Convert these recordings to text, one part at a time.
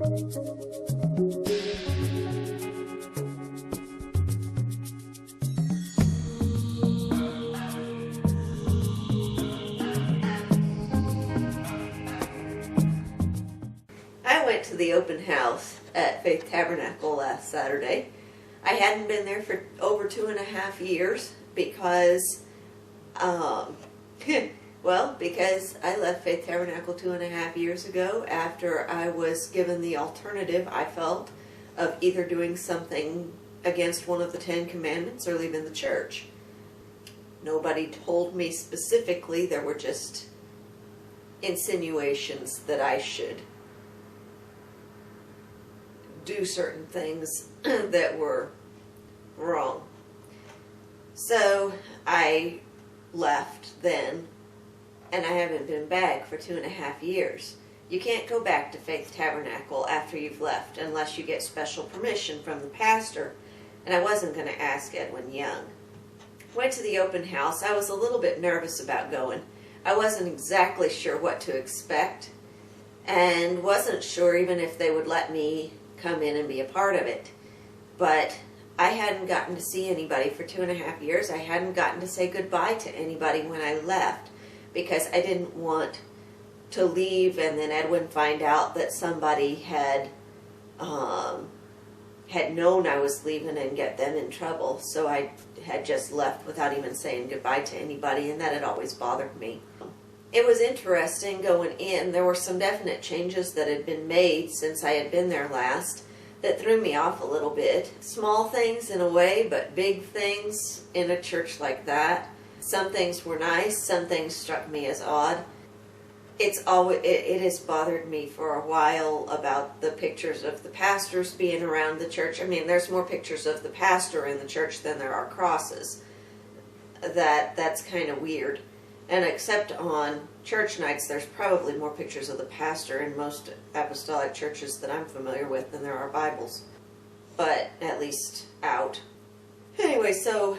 I went to the open house at Faith Tabernacle last Saturday. I hadn't been there for over 2.5 years because, because I left Faith Tabernacle 2.5 years ago after I was given the alternative, I felt, of either doing something against one of the 10 Commandments or leaving the church. Nobody told me specifically, there were just insinuations that I should do certain things that were wrong. So I left then, and I haven't been back for 2.5 years. You can't go back to Faith Tabernacle after you've left unless you get special permission from the pastor, and I wasn't going to ask Edwin Young. Went to the open house. I was a little bit nervous about going. I wasn't exactly sure what to expect, and wasn't sure even if they would let me come in and be a part of it. But I hadn't gotten to see anybody for 2.5 years. I hadn't gotten to say goodbye to anybody when I left because I didn't want to leave and then Edwin find out that somebody had known I was leaving and get them in trouble. So I had just left without even saying goodbye to anybody, and that had always bothered me. It was interesting going in. There were some definite changes that had been made since I had been there last that threw me off a little bit. Small things in a way, but big things in a church like that. Some things were nice, some things struck me as odd. It has bothered me for a while about the pictures of the pastors being around the church. I mean, there's more pictures of the pastor in the church than there are crosses. That's kind of weird. And except on church nights, there's probably more pictures of the pastor in most apostolic churches that I'm familiar with than there are Bibles. But at least out. Anyway, so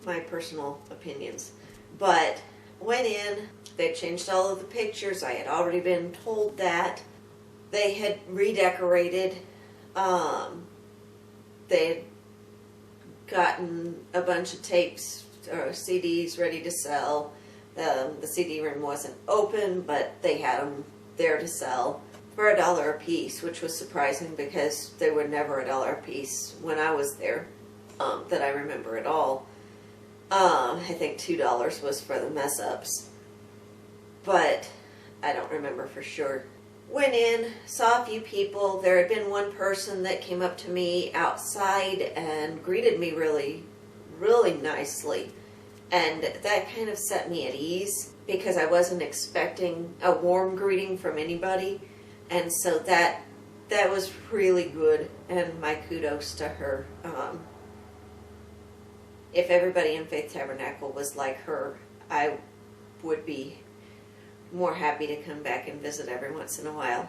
my personal opinions. But went in, they changed all of the pictures. I had already been told that. They had redecorated. They had gotten a bunch of tapes or CDs ready to sell. The CD room wasn't open, but they had them there to sell for $1 a piece, which was surprising because they were never $1 a piece when I was there, that I remember at all. I think $2 was for the mess-ups, but I don't remember for sure. Went in, saw a few people. There had been one person that came up to me outside and greeted me really, really nicely. And that kind of set me at ease because I wasn't expecting a warm greeting from anybody. And so that was really good, and my kudos to her. If everybody in Faith Tabernacle was like her, I would be more happy to come back and visit every once in a while.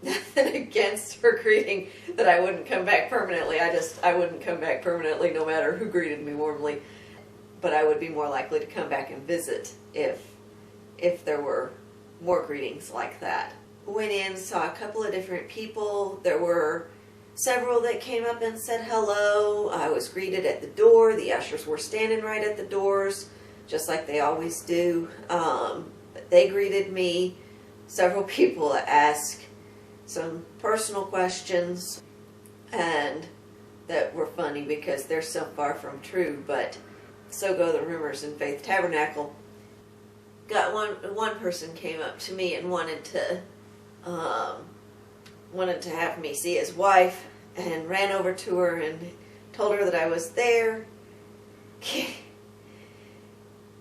Nothing against her greeting that I wouldn't come back permanently. I wouldn't come back permanently no matter who greeted me warmly. But I would be more likely to come back and visit if there were more greetings like that. Went in, saw a couple of different people. There were several that came up and said hello. I was greeted at the door. The ushers were standing right at the doors, just like they always do. But they greeted me. Several people asked some personal questions, and that were funny because they're so far from true, but so go the rumors in Faith Tabernacle. Got one person came up to me and wanted to have me see his wife, and ran over to her and told her that I was there.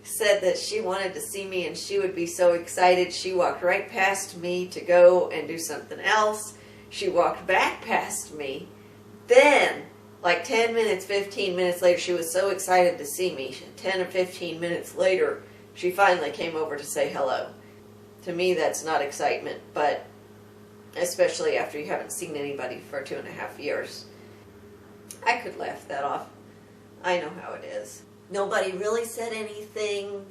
Said that she wanted to see me and she would be so excited. She walked right past me to go and do something else. She walked back past me. Then, like 10 minutes, 15 minutes later, she was so excited to see me. 10 or 15 minutes later, she finally came over to say hello. To me, that's not excitement, but especially after you haven't seen anybody for 2.5 years. I could laugh that off. I know how it is. Nobody really said anything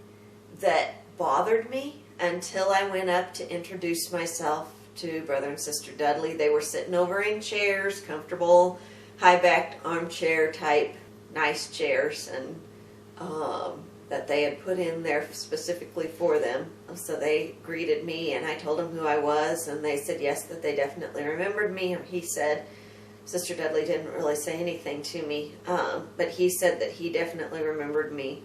that bothered me until I went up to introduce myself to Brother and Sister Dudley. They were sitting over in chairs, comfortable, high-backed armchair type, nice chairs, and that they had put in there specifically for them. So they greeted me, and I told them who I was, and they said yes, that they definitely remembered me. He said, Sister Dudley didn't really say anything to me, but he said that he definitely remembered me,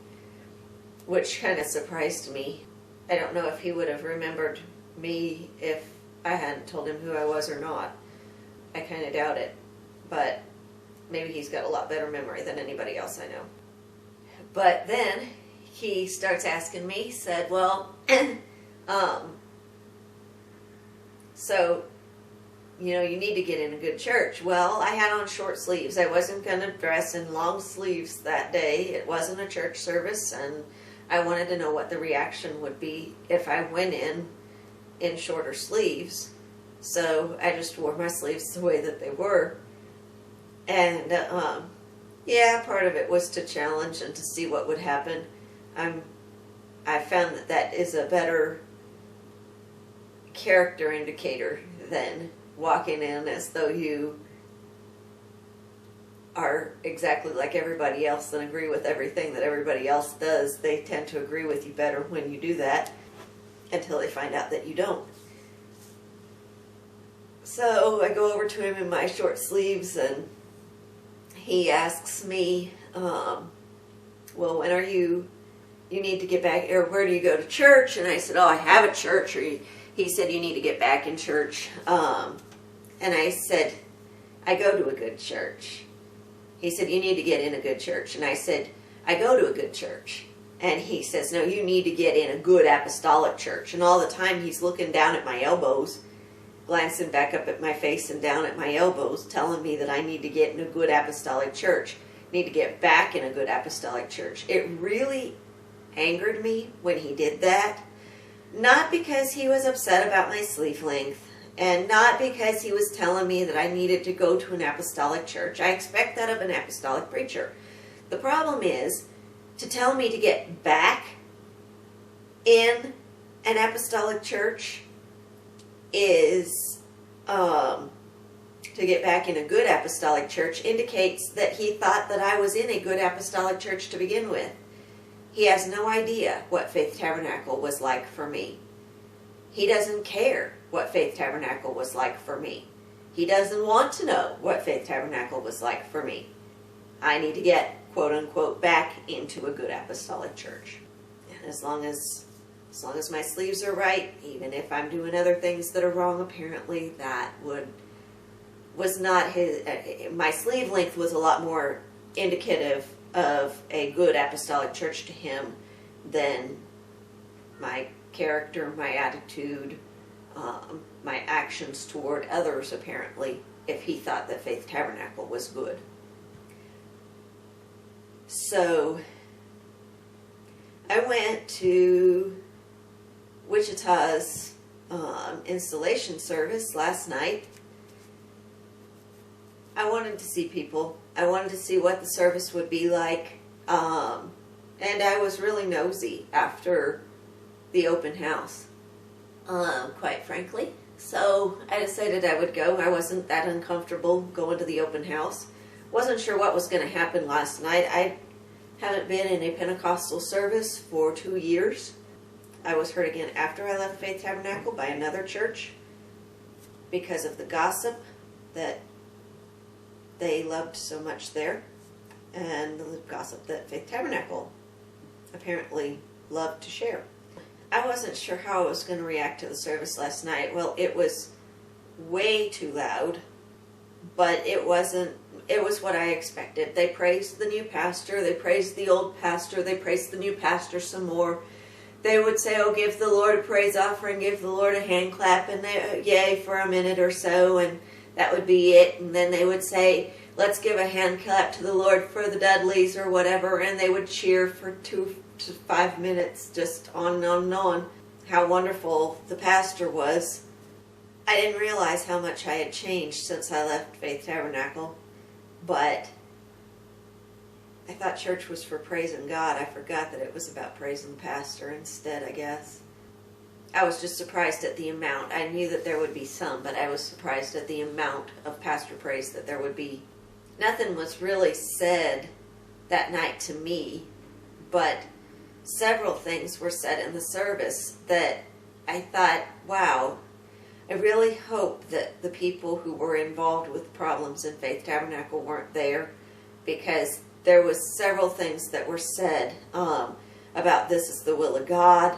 which kind of surprised me. I don't know if he would have remembered me if I hadn't told him who I was or not. I kind of doubt it, but maybe he's got a lot better memory than anybody else I know. But then he starts asking me, said, well, so, you know, you need to get in a good church. Well, I had on short sleeves. I wasn't going to dress in long sleeves that day. It wasn't a church service, and I wanted to know what the reaction would be if I went in shorter sleeves. So I just wore my sleeves the way that they were. And, yeah, part of it was to challenge and to see what would happen. I found that is a better character indicator than walking in as though you are exactly like everybody else and agree with everything that everybody else does. They tend to agree with you better when you do that until they find out that you don't. So I go over to him in my short sleeves, and he asks me, well, when are you need to get back, or where do you go to church? And I said, oh, I have a church. Or he said, you need to get back in church. And I said, I go to a good church. He said, you need to get in a good church. And I said, I go to a good church. And he says, no, you need to get in a good apostolic church. And all the time he's looking down at my elbows, glancing back up at my face and down at my elbows, telling me that I need to get in a good apostolic church. Need to get back in a good apostolic church. It really angered me when he did that. Not because he was upset about my sleeve length, and not because he was telling me that I needed to go to an apostolic church. I expect that of an apostolic preacher. The problem is to tell me to get back in an apostolic church is to get back in a good apostolic church indicates that he thought that I was in a good apostolic church to begin with. He has no idea what Faith Tabernacle was like for me. He doesn't care what Faith Tabernacle was like for me. He doesn't want to know what Faith Tabernacle was like for me. I need to get, quote unquote, back into a good apostolic church. And as long as my sleeves are right, even if I'm doing other things that are wrong, apparently that was not his. My sleeve length was a lot more indicative of a good apostolic church to him than my character, my attitude, my actions toward others, apparently, if he thought that Faith Tabernacle was good. So I went to Wichita's installation service last night. I wanted to see people. I wanted to see what the service would be like. And I was really nosy after the open house, quite frankly. So I decided I would go. I wasn't that uncomfortable going to the open house. Wasn't sure what was going to happen last night. I haven't been in a Pentecostal service for 2 years. I was hurt again after I left Faith Tabernacle by another church because of the gossip that they loved so much there, and the gossip that Faith Tabernacle apparently loved to share. I wasn't sure how I was going to react to the service last night. Well, it was way too loud, but it wasn't. It was what I expected. They praised the new pastor, they praised the old pastor, they praised the new pastor some more. They would say, oh, give the Lord a praise offering, give the Lord a hand clap, and they, yay, for a minute or so, and that would be it. And then they would say, let's give a hand clap to the Lord for the Dudleys or whatever, and they would cheer for 2 to 5 minutes, just on and on and on, how wonderful the pastor was. I didn't realize how much I had changed since I left Faith Tabernacle, but I thought church was for praising God. I forgot that it was about praising the pastor instead, I guess. I was just surprised at the amount. I knew that there would be some, but I was surprised at the amount of pastor praise that there would be. Nothing was really said that night to me, but several things were said in the service that I thought, wow, I really hope that the people who were involved with problems in Faith Tabernacle weren't there, because there was several things that were said about this is the will of God.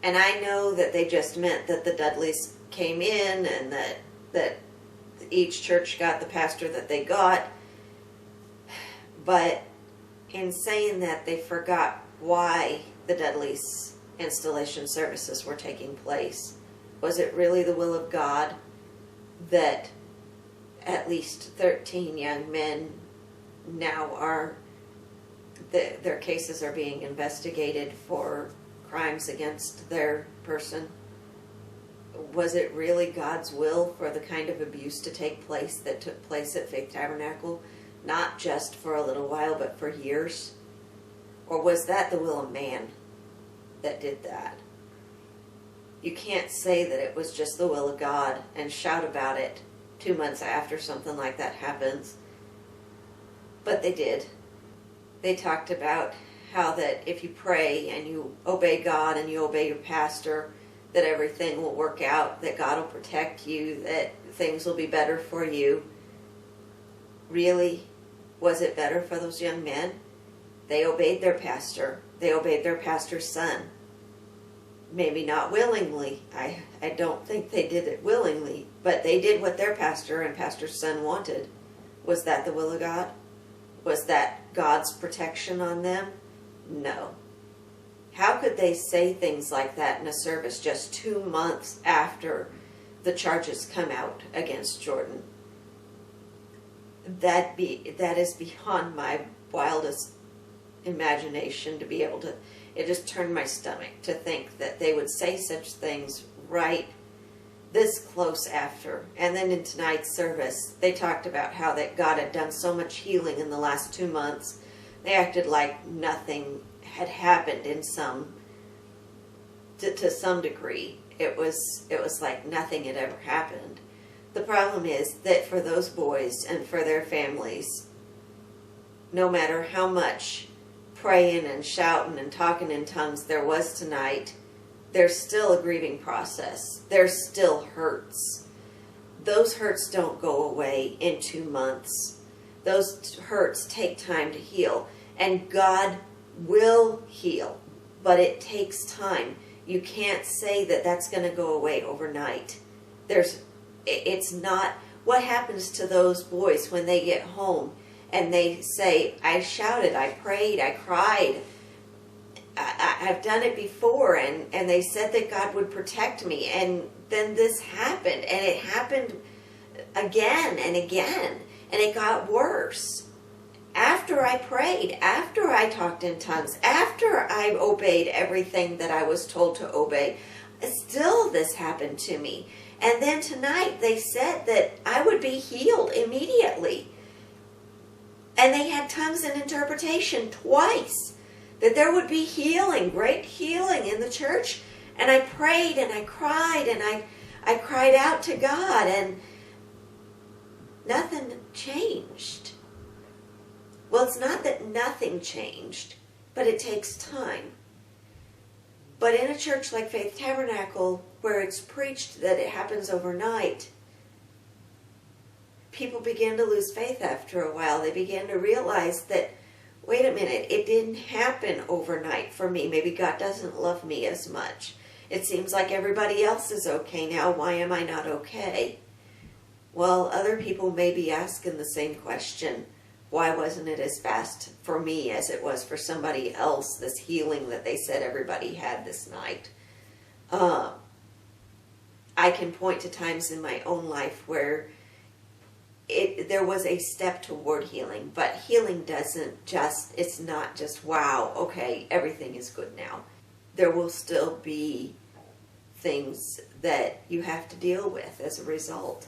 And I know that they just meant that the Dudleys came in and that each church got the pastor that they got. But in saying that, they forgot why the Dudleys' installation services were taking place. Was it really the will of God that at least 13 young men now their cases are being investigated for crimes against their person? Was it really God's will for the kind of abuse to take place that took place at Faith Tabernacle, not just for a little while, but for years? Or was that the will of man that did that? You can't say that it was just the will of God and shout about it 2 months after something like that happens. But they did. They talked about how that if you pray and you obey God and you obey your pastor, that everything will work out, that God will protect you, that things will be better for you. Really, was it better for those young men? They obeyed their pastor. They obeyed their pastor's son. Maybe not willingly. I don't think they did it willingly, but they did what their pastor and pastor's son wanted. Was that the will of God? Was that God's protection on them? No. How could they say things like that in a service just 2 months after the charges come out against Jordan? That is beyond my wildest imagination to be able to. It just turned my stomach to think that they would say such things right this close after. And then in tonight's service, they talked about how that God had done so much healing in the last 2 months. They acted like nothing had happened to some degree. It was like nothing had ever happened. The problem is that for those boys and for their families, no matter how much praying and shouting and talking in tongues there was tonight, there's still a grieving process. There's still hurts. Those hurts don't go away in 2 months. Those hurts take time to heal. And God will heal, but it takes time. You can't say that that's going to go away overnight. It's not. What happens to those boys when they get home and they say, I shouted, I prayed, I cried, I've done it before, and they said that God would protect me, and then this happened, and it happened again and again, and it got worse. After I prayed, after I talked in tongues, after I obeyed everything that I was told to obey, still this happened to me. And then tonight they said that I would be healed immediately. And they had tongues and interpretation twice. That there would be healing, great healing in the church. And I prayed and I cried and I cried out to God, and nothing changed. Well, it's not that nothing changed, but it takes time. But in a church like Faith Tabernacle, where it's preached that it happens overnight, people begin to lose faith after a while. They begin to realize that, wait a minute, it didn't happen overnight for me. Maybe God doesn't love me as much. It seems like everybody else is okay now. Why am I not okay? Well, other people may be asking the same question. Why wasn't it as fast for me as it was for somebody else, this healing that they said everybody had this night? I can point to times in my own life where there was a step toward healing, but healing it's not just, wow, okay, everything is good now. There will still be things that you have to deal with as a result.